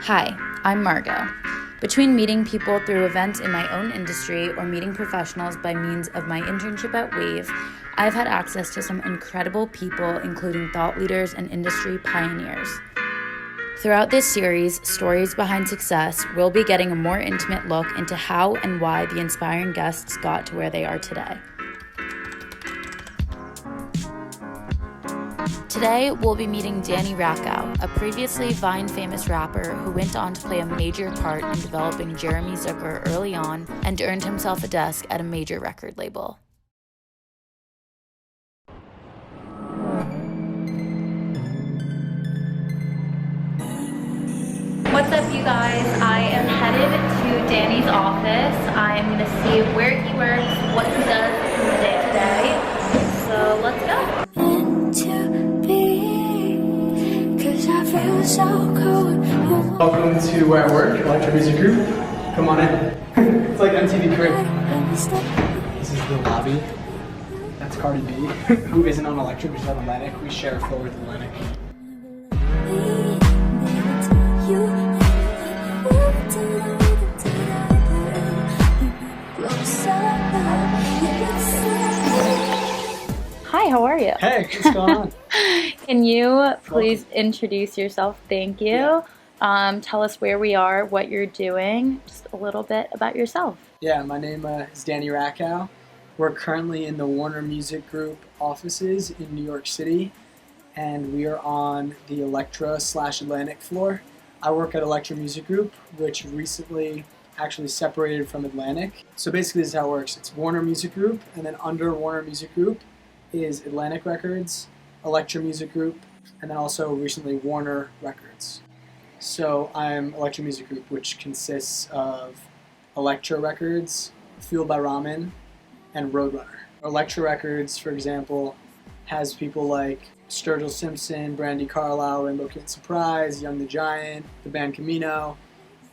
Hi, I'm Margot. Between meeting people through events in my own industry or meeting professionals by means of my internship at Wave, I've had access to some incredible people, including thought leaders and industry pioneers. Throughout this series, Stories Behind Success, we'll be getting a more intimate look into how and why the inspiring guests got to where they are today. Today, we'll be meeting Danny Rakow, a previously Vine-famous rapper who went on to play a major part in developing Jeremy Zucker early on and earned himself a desk at a major record label. What's up, you guys? I am headed to Danny's office. I'm going to see where he works, what he does from the day to day. So let's go. Welcome to where I work, Elektra Music Group. Come on in. It's like MTV Crib. This is the lobby. That's Cardi B, who isn't on Elektra, but she's on Atlantic. We share a floor with Atlantic. Hi, how are you? Hey, what's going on? Can you please introduce yourself? Thank you. Yeah. Tell us where we are, what you're doing, just a little bit about yourself. Yeah, my name is Danny Rakow. We're currently in the Warner Music Group offices in New York City, and we are on the Elektra/Atlantic floor. I work at Elektra Music Group, which recently actually separated from Atlantic. So basically this is how it works. It's Warner Music Group, and then under Warner Music Group is Atlantic Records, Elektra Music Group, and then also recently Warner Records. So I'm Elektra Music Group, which consists of Elektra Records, Fueled by Ramen, and Roadrunner. Elektra Records, for example, has people like Sturgill Simpson, Brandy Carlisle, Rainbow Kid Surprise, Young the Giant, the band Camino,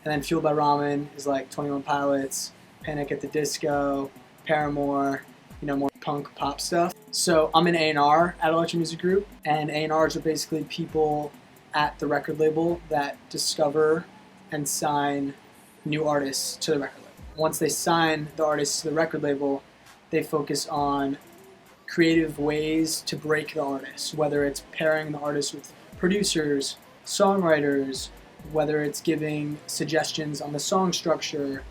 and then Fueled by Ramen is like 21 Pilots, Panic at the Disco, Paramore, more punk pop stuff. So I'm an A&R at Elektra Music Group, and A&Rs are basically people at the record label that discover and sign new artists to the record label. Once they sign the artists to the record label, they focus on creative ways to break the artist, whether it's pairing the artist with producers, songwriters, whether it's giving suggestions on the song structure,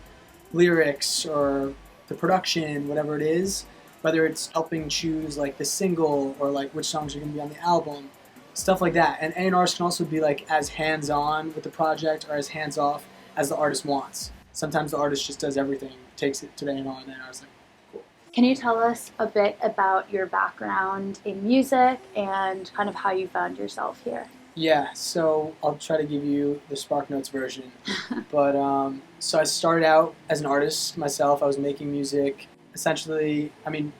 lyrics, or the production, whatever it is, whether it's helping choose like the single or like which songs are going to be on the album, stuff like that. And A&Rs can also be like as hands-on with the project or as hands-off as the artist wants. Sometimes the artist just does everything, takes it to the A&R, and the A&R's like, cool. Can you tell us a bit about your background in music and kind of how you found yourself here? Yeah, so I'll try to give you the SparkNotes version. But so I started out as an artist myself. I was making music. Essentially, I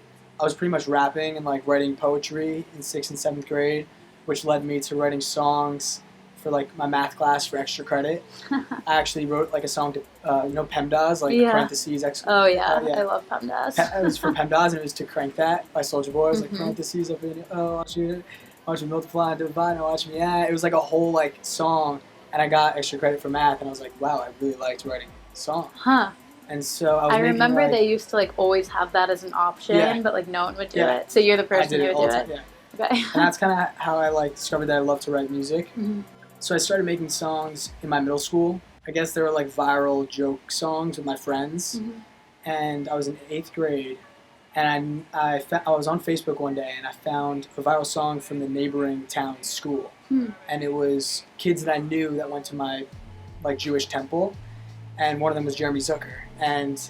was pretty much rapping and like writing poetry in 6th and 7th grade, which led me to writing songs for like my math class for extra credit. I actually wrote like a song to, PEMDAS, like parentheses. Oh yeah, I love PEMDAS. It was for PEMDAS, and it was to Crank That by Soulja Boy. It was like parentheses up in, watch you multiply and divide and watch me add. It was like a whole like song, and I got extra credit for math, and I was like, wow, I really liked writing songs. Huh. And so I remember they used to like always have that as an option, but like no one would do it. So you're the person who would do it. Yeah. Okay. And that's kind of how I like discovered that I love to write music. Mm-hmm. So I started making songs in my middle school. I guess they were like viral joke songs with my friends. Mm-hmm. And I was in 8th grade, and I was on Facebook one day, and I found a viral song from the neighboring town's school. And it was kids that I knew that went to my like Jewish temple, and one of them was Jeremy Zucker. And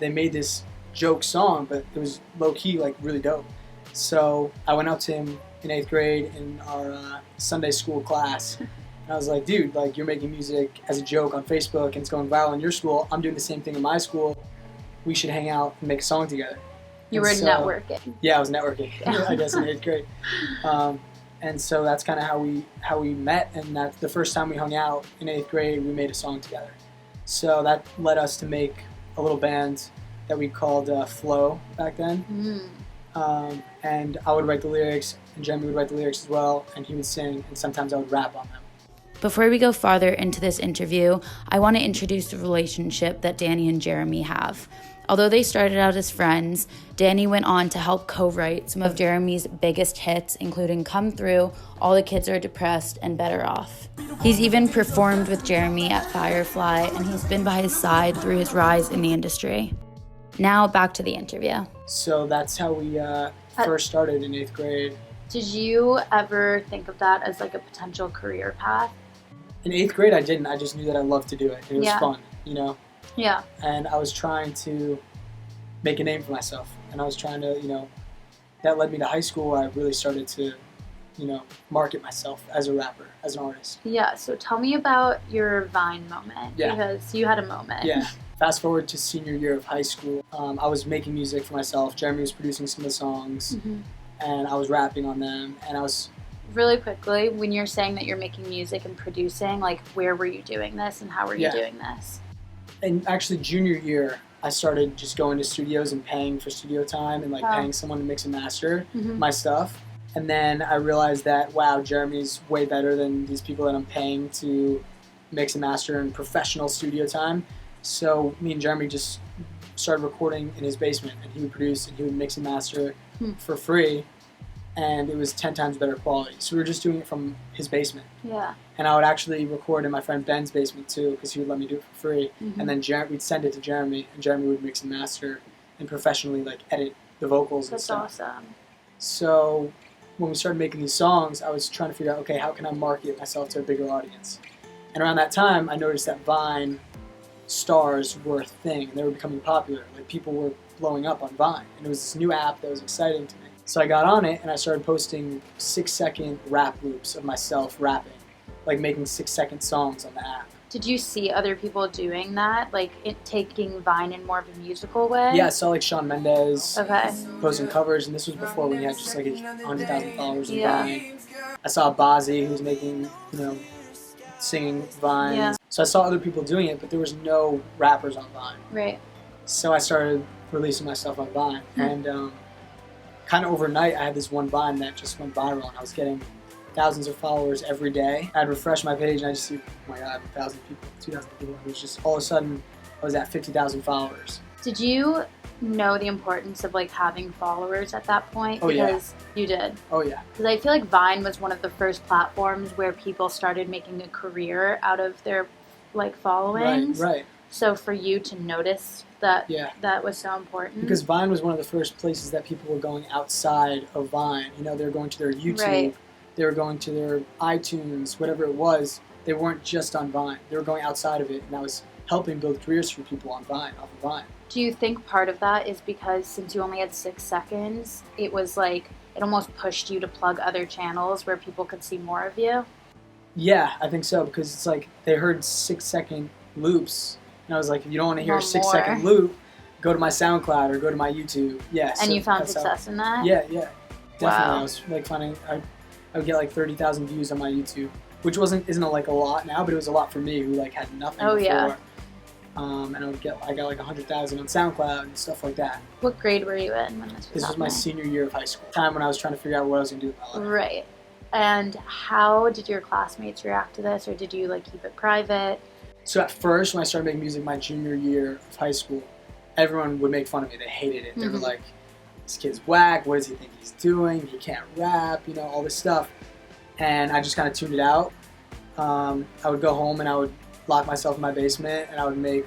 they made this joke song, but it was low-key, like really dope. So I went up to him in 8th grade in our Sunday school class, and I was like, dude, like you're making music as a joke on Facebook and it's going viral in your school. I'm doing the same thing in my school. We should hang out and make a song together. You were networking. Yeah, I was networking, I guess, in 8th grade. And so that's kind of how we met, and that's the first time we hung out in 8th grade, we made a song together. So that led us to make a little band that we called Flow back then. And I would write the lyrics, and Jeremy would write the lyrics as well, and he would sing, and sometimes I would rap on them. Before we go farther into this interview, I want to introduce the relationship that Danny and Jeremy have. Although they started out as friends, Danny went on to help co-write some of Jeremy's biggest hits, including Come Through, All the Kids Are Depressed, and Better Off. He's even performed with Jeremy at Firefly, and he's been by his side through his rise in the industry. Now back to the interview. So that's how we first started in 8th grade. Did you ever think of that as like a potential career path? In 8th grade, I didn't. I just knew that I loved to do it. It was fun, you know? Yeah. And I was trying to make a name for myself. And I was trying to, that led me to high school where I really started to, market myself as a rapper, as an artist. Yeah, so tell me about your Vine moment, because you had a moment. Yeah. Fast forward to senior year of high school, I was making music for myself. Jeremy was producing some of the songs, and I was rapping on them, and I was... Really quickly, when you're saying that you're making music and producing, like, where were you doing this, and how were you doing this? And actually, junior year, I started just going to studios and paying for studio time and, paying someone to mix and master my stuff. And then I realized that, wow, Jeremy's way better than these people that I'm paying to mix and master in professional studio time. So me and Jeremy just started recording in his basement, and he would produce and he would mix and master for free, and it was 10 times better quality. So we were just doing it from his basement. Yeah. And I would actually record in my friend Ben's basement too, because he would let me do it for free. And then we'd send it to Jeremy, and Jeremy would mix and master and professionally edit the vocals and stuff. That's awesome. So when we started making these songs, I was trying to figure out, okay, how can I market myself to a bigger audience? And around that time, I noticed that Vine stars were a thing. They were becoming popular. People were blowing up on Vine. And it was this new app that was exciting to me. So I got on it, and I started posting 6-second rap loops of myself rapping, making 6-second songs on the app. Did you see other people doing that, taking Vine in more of a musical way? Yeah, I saw Shawn Mendes posting covers, and this was before when he had just 100,000 followers on Vine. I saw Bazzi, who was making, singing Vines. Yeah. So I saw other people doing it, but there was no rappers on Vine. Right. So I started releasing my stuff on Vine, and kind of overnight, I had this one Vine that just went viral, and I was getting thousands of followers every day. I'd refresh my page, and I'd just see, oh my God, 1,000 people, 2,000 people. It was just, all of a sudden, I was at 50,000 followers. Did you know the importance of, having followers at that point? Oh, because you did. Oh, yeah. Because I feel like Vine was one of the first platforms where people started making a career out of their, followings. Right. So for you to notice that was so important. Because Vine was one of the first places that people were going outside of Vine. They were going to their YouTube. Right. They were going to their iTunes, whatever it was. They weren't just on Vine. They were going outside of it, and that was helping build careers for people on Vine, off of Vine. Do you think part of that is because since you only had 6 seconds, it was it almost pushed you to plug other channels where people could see more of you? Yeah, I think so, because it's they heard 6-second loops, and I was if you don't want to hear a 6-second loop, go to my SoundCloud or go to my YouTube. Yeah. And you found success in that? Yeah. Definitely. Wow. I was finding, I would get 30,000 views on my YouTube, which isn't a lot now, but it was a lot for me who had nothing before. Yeah. And I got 100,000 on SoundCloud and stuff like that. What grade were you in when this was This was my senior year of high school. Time when I was trying to figure out what I was going to do with my life. Right. And how did your classmates react to this, or did you keep it private? So at first, when I started making music my junior year of high school, everyone would make fun of me. They hated it. They were like, this kid's whack. What does he think he's doing? He can't rap, all this stuff. And I just kind of tuned it out. I would go home and I would lock myself in my basement, and I would make,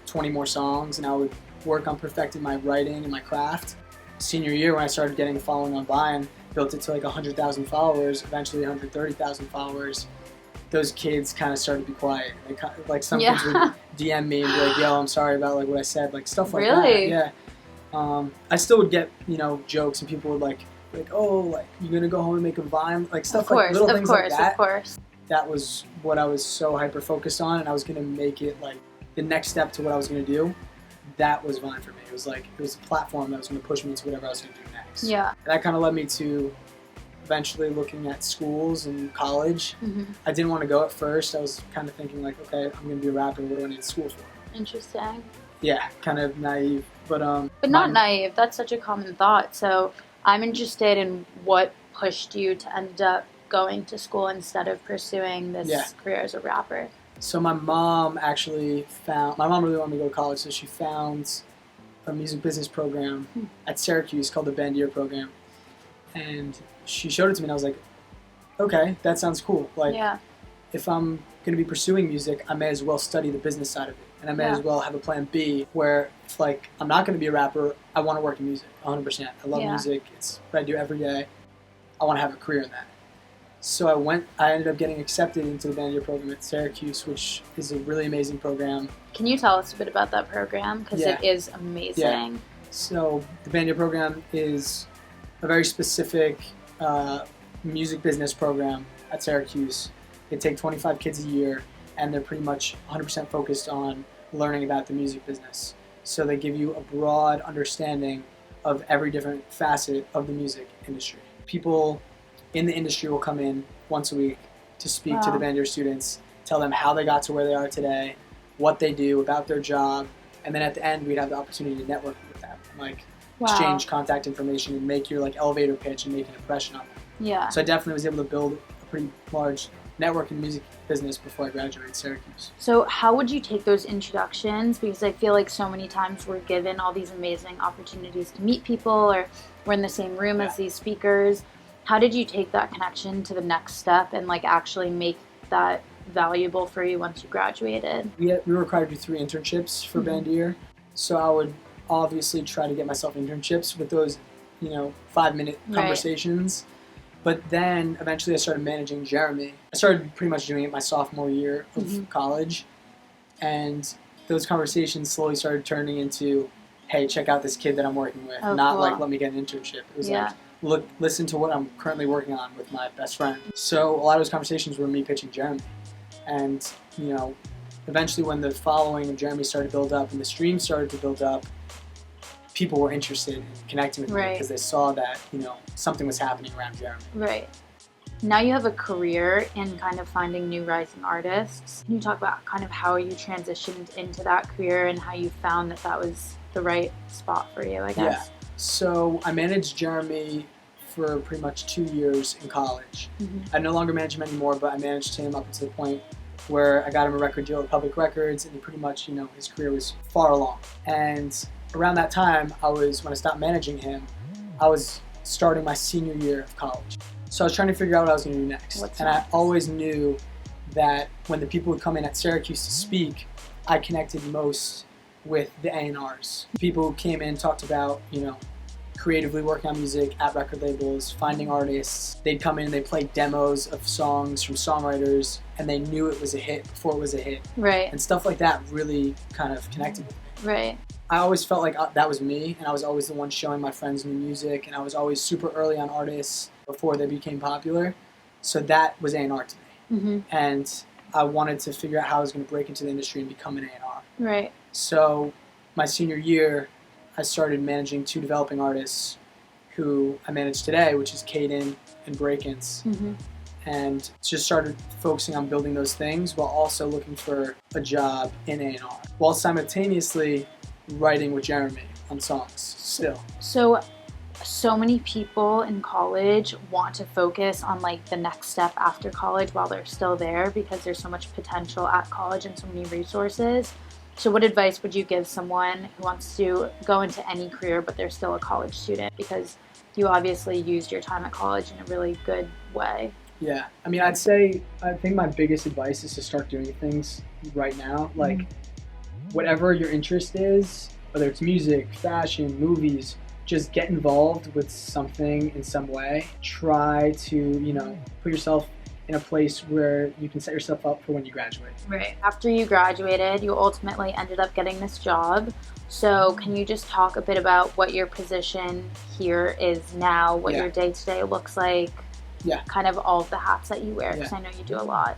20 more songs, and I would work on perfecting my writing and my craft. Senior year, when I started getting a following on Vine, built it to 100,000 followers, eventually 130,000 followers. Those kids kind of started to be quiet. They some kids would DM me and be like, yo, I'm sorry about what I said, stuff like that. Really? Yeah. I still would get, jokes, and people would oh, you're going to go home and make a Vine? Stuff little things like that. Of course. That was what I was so hyper-focused on, and I was going to make it, the next step to what I was going to do. That was Vine for me. It was a platform that was going to push me to whatever I was going to do next. Yeah. And that kind of led me to eventually looking at schools and college. I didn't want to go at first. I was kind of thinking okay, I'm going to be a rapper. What do I need school for? Interesting. Yeah, kind of naive. But not naive. That's such a common thought. So I'm interested in what pushed you to end up going to school instead of pursuing this career as a rapper? So my mom really wanted me to go to college, so she found a music business program at Syracuse called the Bandier program. And she showed it to me and I was like, okay, that sounds cool. Like, if I'm going to be pursuing music, I may as well study the business side of it. And I may as well have a plan B where if, like, I'm not going to be a rapper, I want to work in music 100%. I love music. It's what I do every day. I want to have a career in that. So I ended up getting accepted into the Bandier program at Syracuse, which is a really amazing program. Can you tell us a bit about that program? Because it is amazing. Yeah. So the Bandier program is a very specific music business program at Syracuse. They take 25 kids a year, and they're pretty much 100% focused on learning about the music business. So they give you a broad understanding of every different facet of the music industry. People in the industry will come in once a week to speak to the Bandier students, tell them how they got to where they are today, what they do, about their job, and then at the end we'd have the opportunity to network with them, like exchange contact information and make your like elevator pitch and make an impression on them. Yeah. So I definitely was able to build a pretty large network in the music business before I graduated Syracuse. So how would you take those introductions? Because I feel like so many times we're given all these amazing opportunities to meet people, or we're in the same room as these speakers. How did you take that connection to the next step and like actually make that valuable for you once you graduated? We were required to do 3 internships for Bandier. So I would obviously try to get myself internships with those, 5-minute conversations. But then eventually I started managing Jeremy. I started pretty much doing it my sophomore year of college. And those conversations slowly started turning into, hey, check out this kid that I'm working with. Like, let me get an internship. It was like, listen to what I'm currently working on with my best friend. So a lot of those conversations were me pitching Jeremy. And, eventually when the following of Jeremy started to build up and the stream started to build up, people were interested in connecting with me because they saw that, something was happening around Jeremy. Right. Now you have a career in kind of finding new rising artists. Can you talk about kind of how you transitioned into that career and how you found that was the right spot for you, I guess? Yeah. So I managed Jeremy for pretty much 2 years in college. I no longer manage him anymore, but I managed him up to the point where I got him a record deal with Public Records, and he pretty much, his career was far along. And around that time, when I stopped managing him, I was starting my senior year of college. So I was trying to figure out what I was going to do next. I always knew that when the people would come in at Syracuse to speak, I connected most with the A&Rs. People who came in talked about, creatively working on music at record labels, finding artists. They'd come in and they'd play demos of songs from songwriters, and they knew it was a hit before it was a hit. Right. And stuff like that really kind of connected with me. Right. I always felt like that was me, and I was always the one showing my friends new music, and I was always super early on artists before they became popular. So that was A&R to me. And I wanted to figure out how I was going to break into the industry and become an A&R. Right. So my senior year, I started managing 2 developing artists who I manage today, which is Caden and Breakins. And just started focusing on building those things while also looking for a job in A&R, while simultaneously writing with Jeremy on songs still. So many people in college want to focus on like the next step after college while they're still there because there's so much potential at college and so many resources. So what advice would you give someone who wants to go into any career but they're still a college student? Because you obviously used your time at college in a really good way. Yeah, I mean, I think my biggest advice is to start doing things right now. Like, whatever your interest is, whether it's music, fashion, movies, just get involved with something in some way. Try to, put yourself in a place where you can set yourself up for when you graduate. Right. After you graduated, you ultimately ended up getting this job. So can you just talk a bit about what your position here is now, what your day-to-day looks like? Yeah. Kind of all of the hats that you wear, because I know you do a lot.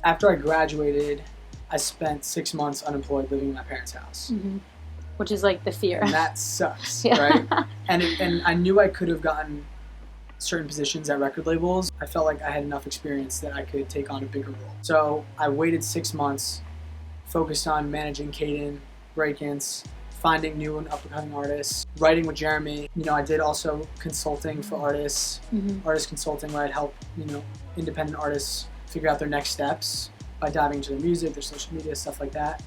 After I graduated, I spent 6 months unemployed living in my parents' house. Which is like the fear. And that sucks, right? And I knew I could have gotten certain positions at record labels. I felt like I had enough experience that I could take on a bigger role. So I waited 6 months, focused on managing Caden, Breakins, finding new and up-and-coming artists, writing with Jeremy. I did also consulting for artists, artist consulting, where I'd help, independent artists figure out their next steps by diving into their music, their social media, stuff like that.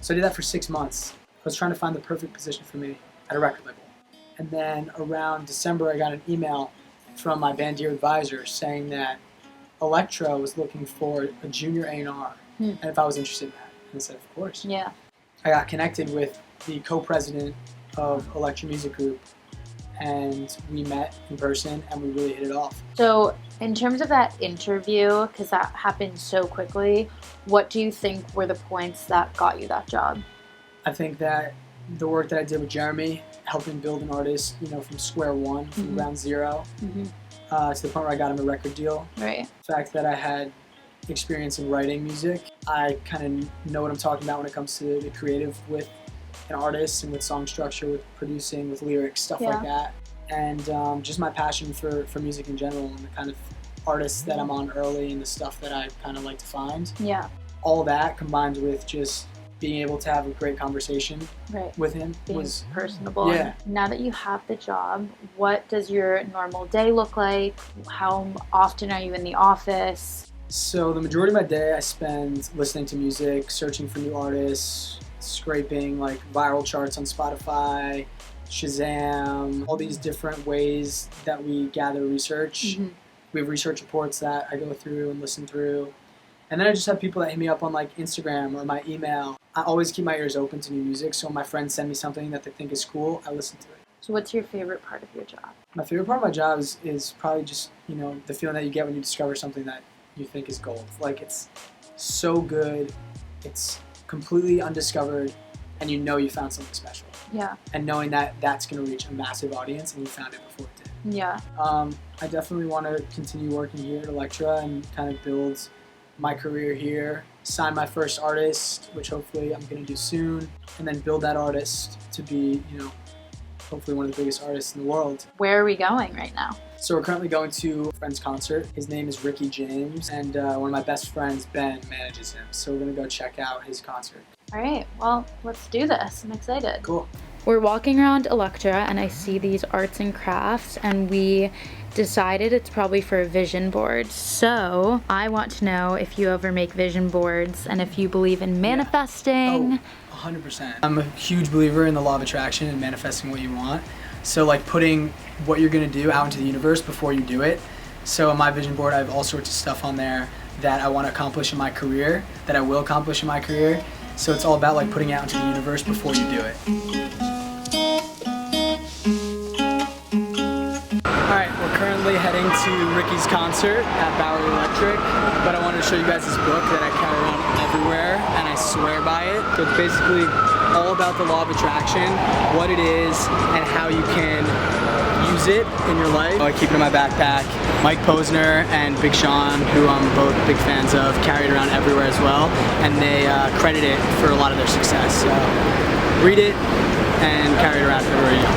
So I did that for 6 months. I was trying to find the perfect position for me at a record label. And then around December, I got an email from my Bandier advisor saying that Elektra was looking for a junior A&R, and if I was interested in that. And I said, of course. Yeah. I got connected with the co-president of Elektra Music Group, and we met in person, and we really hit it off. So in terms of that interview, because that happened so quickly, what do you think were the points that got you that job? I think that the work that I did with Jeremy, helping build an artist, from square one, from ground zero, to the point where I got him a record deal. Right. The fact that I had experience in writing music, I kind of know what I'm talking about when it comes to the creative with an artist and with song structure, with producing, with lyrics, stuff like that. And just my passion for music in general and the kind of artists that I'm on early and the stuff that I kind of like to find. Yeah. All that combined with just being able to have a great conversation with him was personable. Yeah. Now that you have the job, what does your normal day look like? How often are you in the office? So the majority of my day I spend listening to music, searching for new artists, scraping like viral charts on Spotify, Shazam, all these different ways that we gather research. We have research reports that I go through and listen through. And then I just have people that hit me up on like Instagram or my email. I always keep my ears open to new music, so when my friends send me something that they think is cool, I listen to it. So what's your favorite part of your job? My favorite part of my job is probably just, the feeling that you get when you discover something that you think is gold. Like, it's so good, it's completely undiscovered, and you found something special. Yeah. And knowing that that's going to reach a massive audience and you found it before it did. Yeah. I definitely want to continue working here at Elektra and kind of build my career here, sign my first artist, which hopefully I'm going to do soon, and then build that artist to be, hopefully one of the biggest artists in the world. Where are we going right now? So we're currently going to a friend's concert. His name is Ricky James, and one of my best friends, Ben, manages him. So we're going to go check out his concert. All right, well, let's do this. I'm excited. Cool. We're walking around Elektra, and I see these arts and crafts, and we decided it's probably for a vision board. So I want to know if you ever make vision boards and if you believe in manifesting. Oh, 100%. I'm a huge believer in the law of attraction and manifesting what you want. So like putting what you're gonna do out into the universe before you do it. So on my vision board, I have all sorts of stuff on there that I want to accomplish in my career, that I will accomplish in my career. So it's all about like putting it out into the universe before you do it. Alright, we're currently heading to Ricky's concert at Bowery Electric, but I wanted to show you guys this book that I carry around everywhere, and I swear by it. So it's basically all about the law of attraction, what it is, and how you can use it in your life. I keep it in my backpack. Mike Posner and Big Sean, who I'm both big fans of, carry it around everywhere as well, and they credit it for a lot of their success. So read it and carry it around everywhere you go.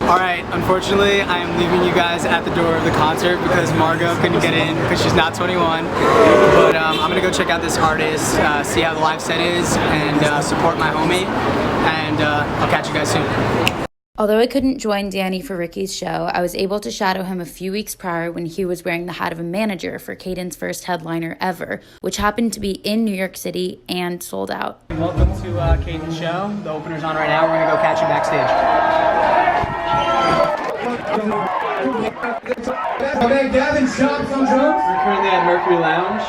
Alright, unfortunately I am leaving you guys at the door of the concert because Margot couldn't get in because she's not 21. But I'm going to go check out this artist, see how the live set is, and support my homie. And I'll catch you guys soon. Although I couldn't join Danny for Ricky's show, I was able to shadow him a few weeks prior when he was wearing the hat of a manager for Caden's first headliner ever, which happened to be in New York City and sold out. Welcome to Caden's show. The opener's on right now. We're going to go catch him backstage. Okay, Gavin's chops on drums. We're currently at Mercury Lounge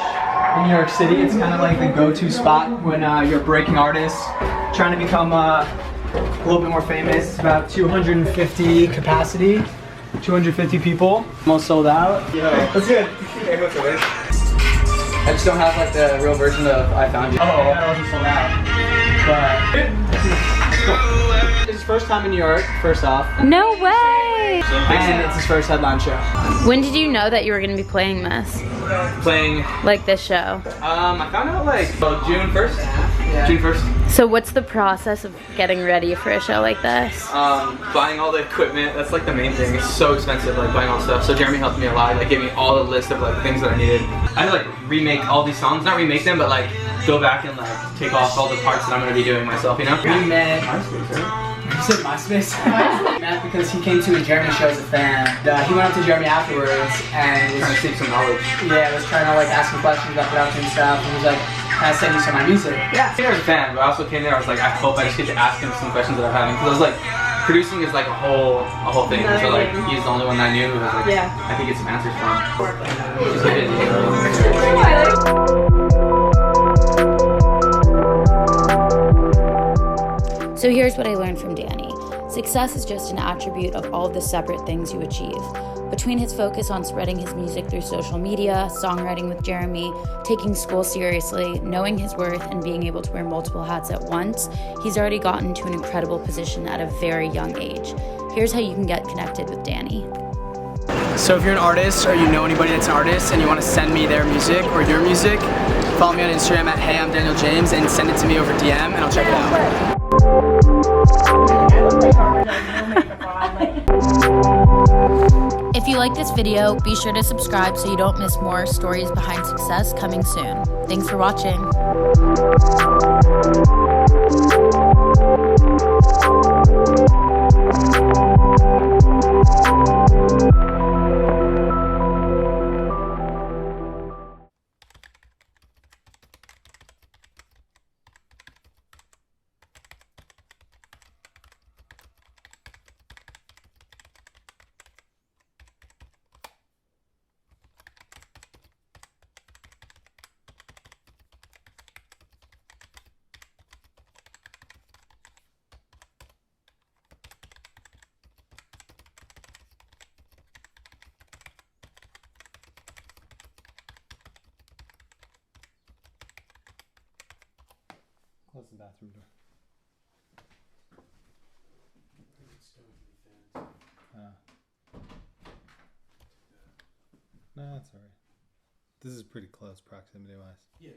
in New York City. It's kind of like the go-to spot when you're a breaking artist, trying to become a little bit more famous. It's about 250 capacity, 250 people. Almost sold out. That's good. Hey, what's up, I just don't have like the real version of I Found You. Oh, that wasn't sold out. But it's his first time in New York, first off. No way! And it's his first headline show. When did you know that you were going to be playing this? Playing, Like this show? I found out like June 1st. Yeah. June 1st. So what's the process of getting ready for a show like this? Buying all the equipment, that's like the main thing. It's so expensive, like buying all the stuff. So Jeremy helped me a lot, like gave me all the list of like things that I needed. I had to like remake all these songs, not remake them, but like go back and like take off all the parts that I'm gonna be doing myself, you know? We met. MySpace, right? You said MySpace? Matt, because he came to a Jeremy show as a fan. He went up to Jeremy afterwards and was Trying to seek some knowledge. was trying to like ask him questions about production and stuff. And he was like, "Can I send you some of my music?" Yeah. I came there as a fan, but I also came there. I was like, I hope I just get to ask him some questions that I'm having, because I was like, producing is like a whole thing. So like, he's the only one that I knew who was like, I could get some answers from. Just a bit, you know? So here's what I learned from Danny. Success is just an attribute of all the separate things you achieve. Between his focus on spreading his music through social media, songwriting with Jeremy, taking school seriously, knowing his worth, and being able to wear multiple hats at once, he's already gotten to an incredible position at a very young age. Here's how you can get connected with Danny. So if you're an artist or you know anybody that's an artist and you want to send me their music or your music, follow me on Instagram at @HeyI'mDanielJames and send it to me over DM and I'll check it out. If you like this video, be sure to subscribe so you don't miss more stories behind success coming soon. Thanks for watching. Close the bathroom door. No, that's alright. This is pretty close proximity wise. Yeah.